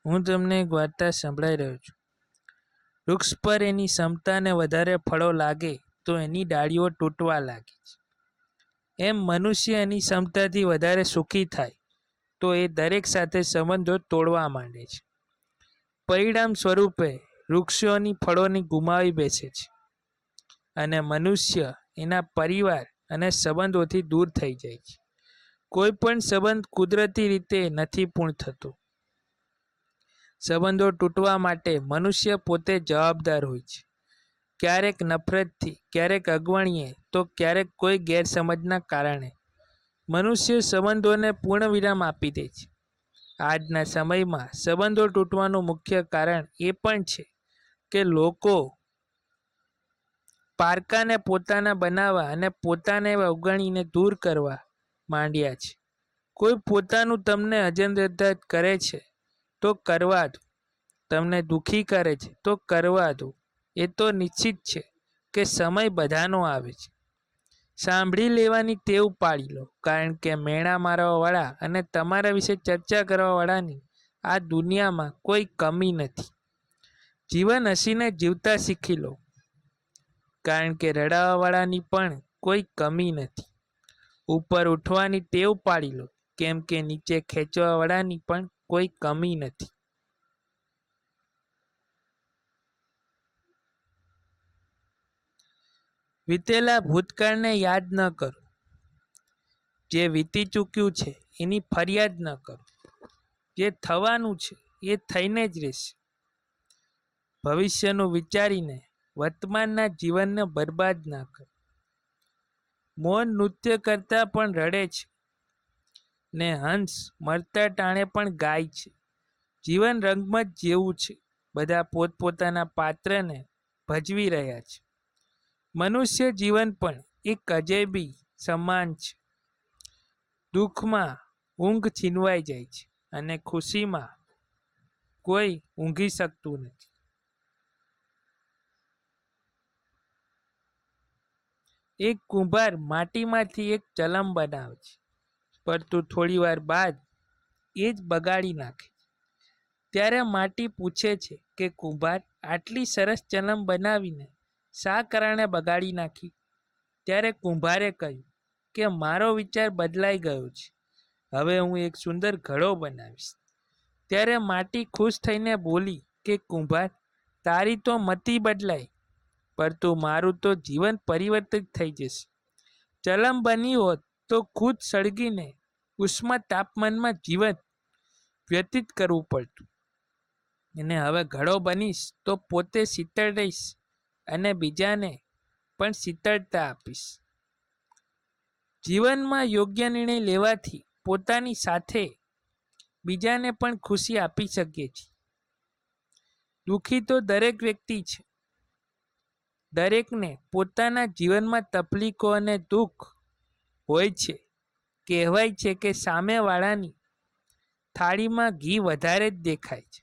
હું તમને એક વાર્તા સંભળાવી રહ્યો છું. વૃક્ષ પર એની ક્ષમતાને વધારે ફળો લાગે તો એની ડાળીઓ તૂટવા લાગે છે. એમ મનુષ્ય એની ક્ષમતાથી વધારે સુખી થાય તો એ દરેક સાથે સંબંધો તોડવા માંડે છે. પરિણામ સ્વરૂપે વૃક્ષોની ફળોની ગુમાવી બેસે છે અને મનુષ્ય એના પરિવાર અને સંબંધોથી દૂર થઈ જાય છે. કોઈ પણ સંબંધ કુદરતી રીતે નથી પૂર્ણ થતો. સંબંધો તૂટવા માટે મનુષ્ય પોતે જવાબદાર હોય છે. ક્યારેક નફરતથી, ક્યારેક અગવણીએ તો ક્યારેક કોઈ ગેરસમજના કારણે મનુષ્ય સંબંધોને પૂર્ણ વિરામ આપી દે છે. આજના સમયમાં સંબંધો તૂટવાનું મુખ્ય કારણ એ પણ છે કે લોકો પારકાને પોતાના બનાવવા અને પોતાને અવગણીને દૂર કરવા માંડ્યા છે. કોઈ પોતાનું તમને અજંદ્રતા કરે છે તો કરવા દો, તમને દુઃખી કરે છે તો કરવા દો. એ તો નિશ્ચિત છે કે સમય બધાનો આવે છે. સાંભળી લેવાની ટેવ પાડી લો, કારણ કે મેણા મારવાવાળા અને તમારા વિશે ચર્ચા કરવાવાળાની આ દુનિયામાં કોઈ કમી નથી. જીવન હસીને જીવતા શીખી લો, કારણ કે રડાવાવાળાની પણ કોઈ કમી નથી. ઉપર ઉઠવાની ટેવ પાડી લો, કેમ કે નીચે ખેંચવાવાળાની પણ કોઈ કમી નથી. વીતેલા ભૂતકાળને યાદ ન કરો. જે વીતી ચૂક્યું છે એની ફરિયાદ ન કરો. જે થવાનું છે એ થઈને જ રહેશે. ભવિષ્યનું વિચારીને વર્તમાનના જીવનને બરબાદ ના કરો. મોર નૃત્ય કરતા પણ રડે છે ને હંસ મરતા ટાણે પણ ગાય છે. જીવન રંગમંચ જેવું છે. બધા પોતપોતાના પાત્રને ભજવી રહ્યા છે. મનુષ્ય જીવન પણ એક અજેબી સમાન છે. દુઃખમાં ઊંઘ છીનવાઈ જાય છે અને ખુશીમાં કોઈ ઊંઘી શકતું નથી. એક કુંભાર માટીમાંથી એક ચલમ બનાવે છે, પરંતુ થોડી વાર બાદ એ જ બગાડી નાખે. ત્યારે માટી પૂછે છે કે કુંભાર, આટલી સરસ ચલમ બનાવીને શા કારણે બગાડી નાખી? ત્યારે કુંભારે કહ્યું કે મારો વિચાર બદલાઈ ગયો છે. હવે હું એક સુંદર ઘડો બનાવીશ. ત્યારે માટી ખુશ થઈને બોલી કે કુંભાર, તારી તો મતિ બદલાઈ, પરંતુ મારું તો જીવન પરિવર્તિત થઈ જશે. ચલમ બની હોત તો ખુદ સળગીને ઉષ્મા તાપમાનમાં જીવન વ્યતીત કરવું પડતું, અને હવે ઘડો બનીશ તો પોતે શીતળ રહીશ અને બીજાને પણ શીતળતા આપીશ. જીવનમાં યોગ્ય નિર્ણય લેવાથી પોતાની સાથે બીજાને પણ ખુશી આપી શકીએ છીએ. દુઃખી તો દરેક વ્યક્તિ છે. દરેકને પોતાના જીવનમાં તકલીફો અને દુઃખ હોય છે. કહેવાય છે કે સામેવાળાની થાળીમાં ઘી વધારે જ દેખાય છે.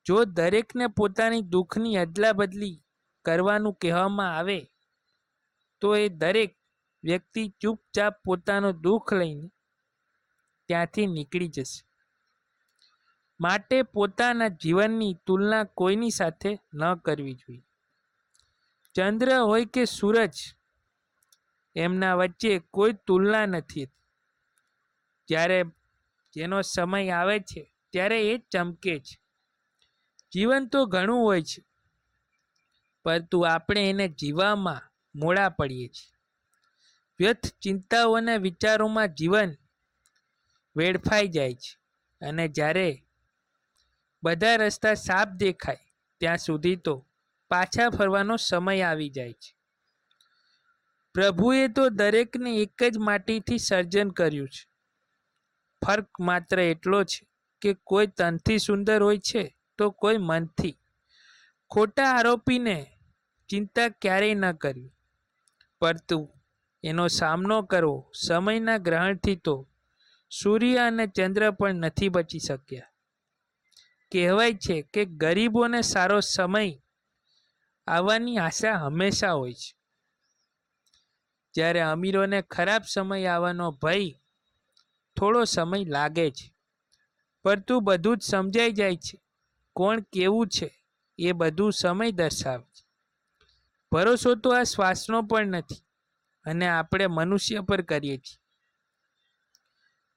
જો દરેકને પોતાની દુઃખની અદલા બદલી કરવાનું કહેવામાં આવે તો એ દરેક વ્યક્તિ ચૂપચાપ પોતાનું દુઃખ લઈને ત્યાંથી નીકળી જશે. માટે પોતાના જીવનની તુલના કોઈની સાથે ન કરવી જોઈએ. ચંદ્ર હોય કે સૂરજ, એમના વચ્ચે કોઈ તુલના નથી. જ્યારે જેનો સમય આવે છે ત્યારે એ ચમકે છે. જીવન તો ઘણું હોય છે, પરંતુ આપણે એને જીવવામાં મોડા પડીએ છીએ. વ્યર્થ ચિંતાઓ અને વિચારોમાં જીવન વેડફાઈ જાય છે, અને જ્યારે બધા રસ્તા સાફ દેખાય ત્યાં સુધી તો પાછા ફરવાનો સમય આવી જાય છે. પ્રભુએ તો દરેકને એક જ માટીથી સર્જન કર્યું છે. ફર્ક માત્ર એટલો છે કે કોઈ તનથી સુંદર હોય છે તો કોઈ મનથી. ખોટા આરોપીને ચિંતા ક્યારેય ન કરવી, પરંતુ એનો સામનો કરવો. સમયના ગ્રહણથી તો સૂર્ય અને ચંદ્ર પણ નથી બચી શક્યા. કહેવાય છે કે ગરીબોને સારો સમય આવવાની આશા હંમેશા હોય છે, જ્યારે અમીરોને ખરાબ સમય આવવાનો ભય થોડો સમય લાગે છે. પરંતુ બધું જ સમજાઈ જાય છે. કોણ કેવું છે એ બધું સમય દર્શાવે છે. ભરોસો તો આ શ્વાસનો પણ નથી અને આપણે મનુષ્ય પર કરીએ છીએ.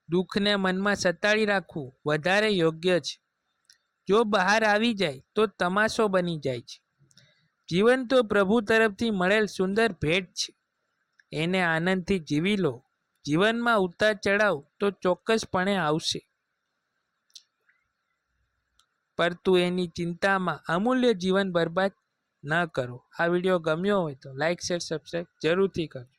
દુઃખને મનમાં સતાડી રાખવું વધારે યોગ્ય છે. જો બહાર આવી જાય તો તમાશો બની જાય છે. જીવન તો પ્રભુ તરફથી મળેલ સુંદર ભેટ છે. એને આનંદથી જીવી લો. જીવનમાં ઉતાર ચઢાવ તો ચોક્કસપણે આવશે, પરંતુ એની ચિંતામાં અમૂલ્ય જીવન બરબાદ ન કરો. આ વિડીયો ગમ્યો હોય તો લાઈક શેર સબસ્ક્રાઈબ જરૂરથી કરજો.